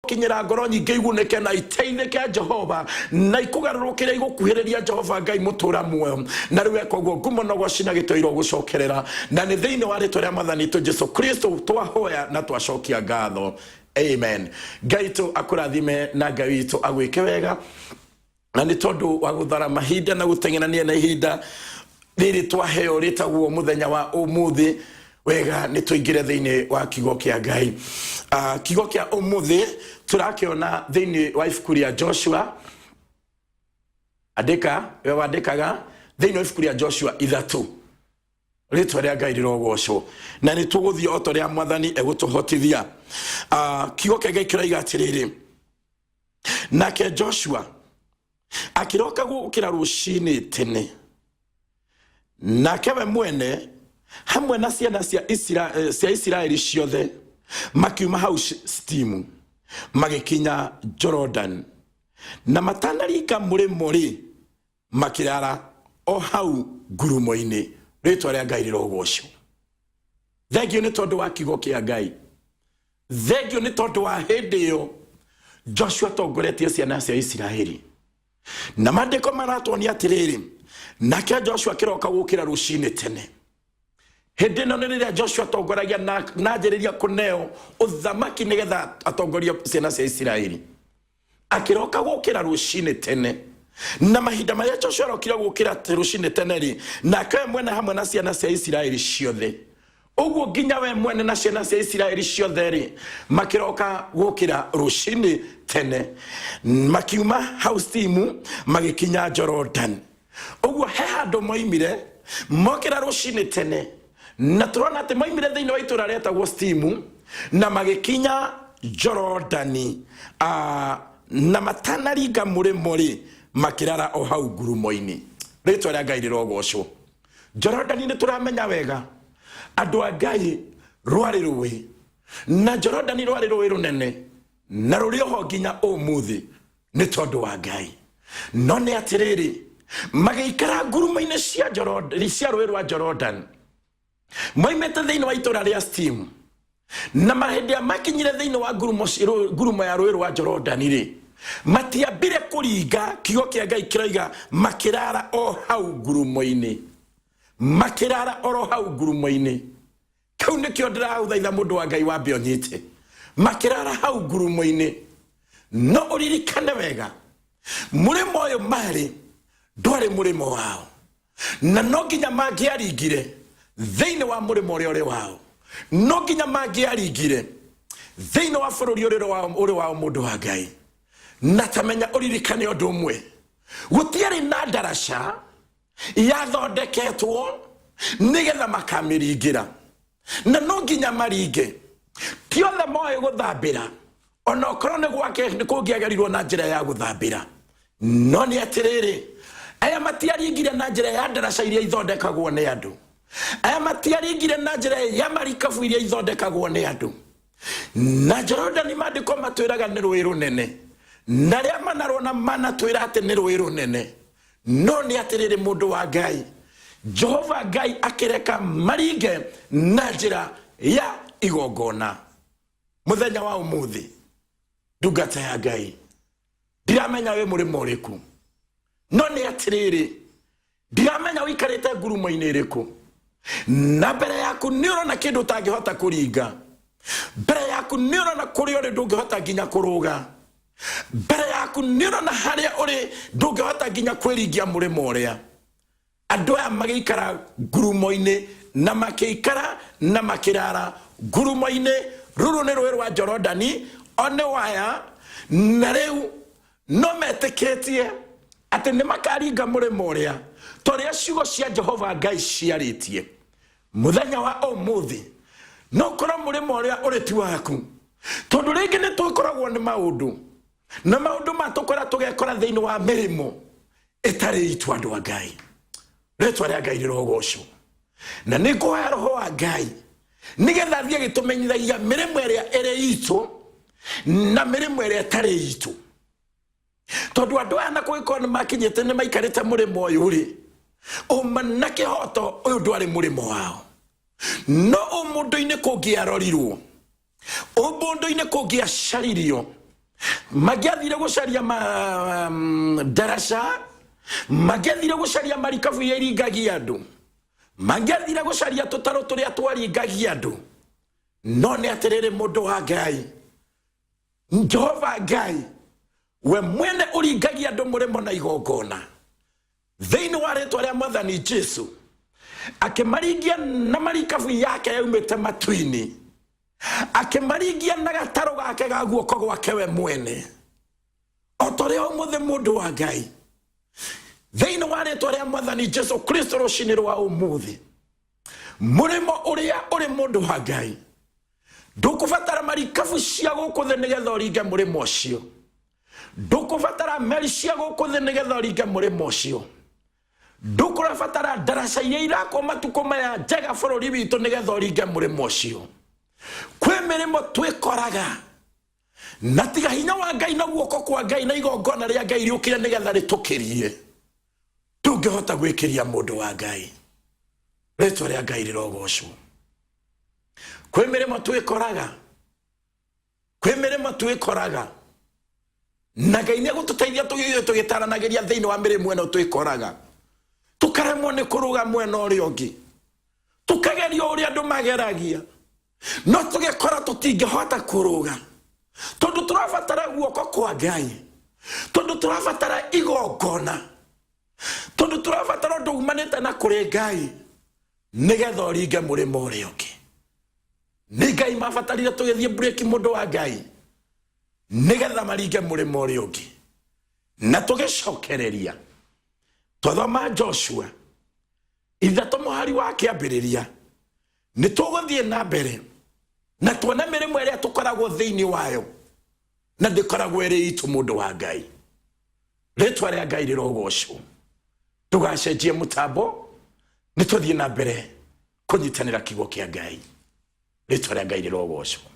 kinyira ngoro nyingi igunike na iteithike Jehova na ikugarurukire igukuhiriria Jehova Ngai mutura muoyo na riwe koguo ngumonogocina gitoiro gucokerera na ni thiini wa ritwa ria Mwathani tu Jesu Kristo twahoya na twacokia ngatho. Amen. Ngai tu akurathime na Ngai witu agwike wega na ni tondu wa guthara mahinda na gutengenania na ihinda riri twaheo ritagwo muthenya wa umuthi wega ni tuingire thiini wa kigo kia Ngai. Kigo kia umuthi turakiona thiini wa ibuku ria Joshua wandikaga thiini wa ibuku ria Joshua 3 ritwa ria Ngai rirogocwo na ni tuguthio oto ria Mwathani egutuhotithia. Kigo kia Ngai kiraiga atiriri nake Joshua akiroka gukira rucini tene nake we mwene hamwe na ciana cia Israeli ciothe makiuma hau Shitimu magikinya Jordan na matanarika murimo-ri makirara o hau ngurumo-ini. Ritwa ria Ngai rirogocwo. Thengio ni tondu wa kigo kia Ngai. Thengio ni tondu wa hindi iyo Joshua tongoretie ciana cia Israeli na mandiko maratwonia atiriri nake Joshua kiroka gukira rucini tene. Hindi no niria Joshua tongoragia na njiriria kuneo uthamaki nigetha atongoria ciana cia Israeli akiroka gukira rucini tene na mahinda maria Joshua arokira gukira rucini tene ri nake mwene hamwe na ciana cia Israeli ciothe uguo nginya we mwene na ciana cia Israeli ciothe ri makiroka gukira rucini tene makiuma hau Shitimu magikinya Jordan. Uguo he handu moimire mokira rucini tene na turona ati moimire thiini wa itura retagwo Shitimu na magikinya Jordani na matanaringa murimo-ri makirara o hau ngurumo-ini. Ritwa ria Ngai rirogocwo. Jordani ni turamenya wega andu a Ngai rwari ruwi na Jordani rwari ruwi runene na ruri ho nginya umuthi ni tondu wa Ngai. No ni atiriri magikara ngurumo-ini cia Jordan cia ruwi rwa Jordan moimete thiini wa itura ria Shitimu na mahinda makinyire thiini wa ngurumo ya ruwi rwa Jordan ri matiambire kuringa. Kigo kia Ngai kiraiga makirara o hau ngurumo-ini makirara oro hau ngurumo-ini. Kau nikio ndirauthaitha mundu wa Ngai wambe onyite makirara hau ngurumo-ini. No uririkane wega murimo uyu mari ndwari murimo wao na no nginya mangiaringire thiini wa murimo uria uri wao. No nginya mangiaringire thiini wa bururi uri wao mundu wa Ngai. Na tamenya uririkane undu umwe gutiari na darasha yathondeketwo nigetha makamiringira na no nginya maringe tiothe moe guthambira ona okorwo ni gwake ni kungiagerirwo na njira ya guthambira. No ni atiriri aya matiaringire na njira ya darasha iria ithondekagwo ni andu. Aya matiaringire na njira ya marikabu iria ithondekagwo ni andu. Na Jordan mandiko matwiraga ni ruwi runene na ria manarona manatwira ati ni ruwi runene. No ni atiriri mundu wa Ngai Jehova Ngai akireka maringe na njira ya igongona. Muthenya wa umuthi ndungata ya Ngai ndiramenya we murimo uriku. No ni atiriri ndiramenya wikarite ngurumo-ini iriku na mbere yaku ni urona kindu utangihota kuringa. Mbere yaku ni urona kuri uri ndungihota nginya kuruga. Mbere yaku ni urona haria uri ndungihota nginya kwiringia murimo uria. Andu aya magikara ngurumo-ini na makikara na makirara ngurumo-ini ruru ni ruwi rwa Jorodani one waya na riu no metiketie ati ni makaringa murimo uria toria ciugo cia Jehova Ngai ciaritie. Muthenya wa umuthi no korwo murimo uria uri ti waku tondu ringi ni tukoragwo ni maundu na maundu matukora tugekora thiini wa mirimo itari itu andu a Ngai. Ritwa ria Ngai rirogocwo na ni ngũhoya roho wa Ngai nigetha thie gitumenyithagia mirimo iria iri itu na mirimo iria itari itu. Tondu andu aya na kugikorwo ni makinyite ni maikarite murimo uyu ri umana kihoto uyu ndwari murimo wao. No umundu-ini kungiarorirwo umundu-ini kungiacaririo Magiathire gucaria darasha, magiathire gucaria marikabu yeringagia andu, magiathire gucaria tutaro turia twaringagia andu. No ne aterere mundu wa Ngai, Jehova Ngai, we mwene uringagia andu murimo na igongona. Thiini wa ritwa ria Mwathani Jesu, akimarigia na marikabu yake yaumite matu-ini, akimarigia na gataro gake ga guoko gwake we mwene. Otore omuthe mundu wa Ngai, thiini wa ritwa ria Mwathani Jesu Kristo rucini rwa umuthi, murimo uria uri mundu wa Ngai, ndukubatara marikabu cia guku thi nigetha uringe murimo ucio. Ndukubatara meri cia guku thi nigetha uringe murimo ucio. Ndukurabatara darasa iria irako matuko maya njega bururi witu nigetha uringe murimo ucio. Kwi mirimo twikoraga na tiga hinya wa Ngai na guoko kwa Ngai na igongona ria Ngai riukire nigetha ritukirie, tungihota gwikiria mundu wa Ngai. Ritwa ria Ngai rirogocwo. Kwi mirimo twikoraga, kwi mirimo twikoraga na Ngai ni gututeithia tugitaranagiria thiini wa mirimo eno twikoraga. Tukaremwo ni kuruga mwena uria ungi, tukageria uria andu mageragia, no tugikora tutingihota kuruga tondu turabatara guoko kwa Ngai, tondu turabatara igongona, tondu turabatara undu umanite na kuri Ngai nigetha uringe murimo uria ungi. Ni Ngai mabatarire tugithie break mundu wa Ngai nigetha maringe murimo uria ungi, na tugicokereria twathoma Joshua ithatu muhari wa kiambiriria. Ni tuguthie na mbere na tuona mirimo iria tukoragwo thiini wayo na ndikoragwo iri itu mundu wa Ngai. Ritwa ria Ngai rirogocwo. Tugacenjie mutambo ni tuthie na mbere kunyitanira kiugo kia Ngai. Ritwa ria Ngai rirogocwo.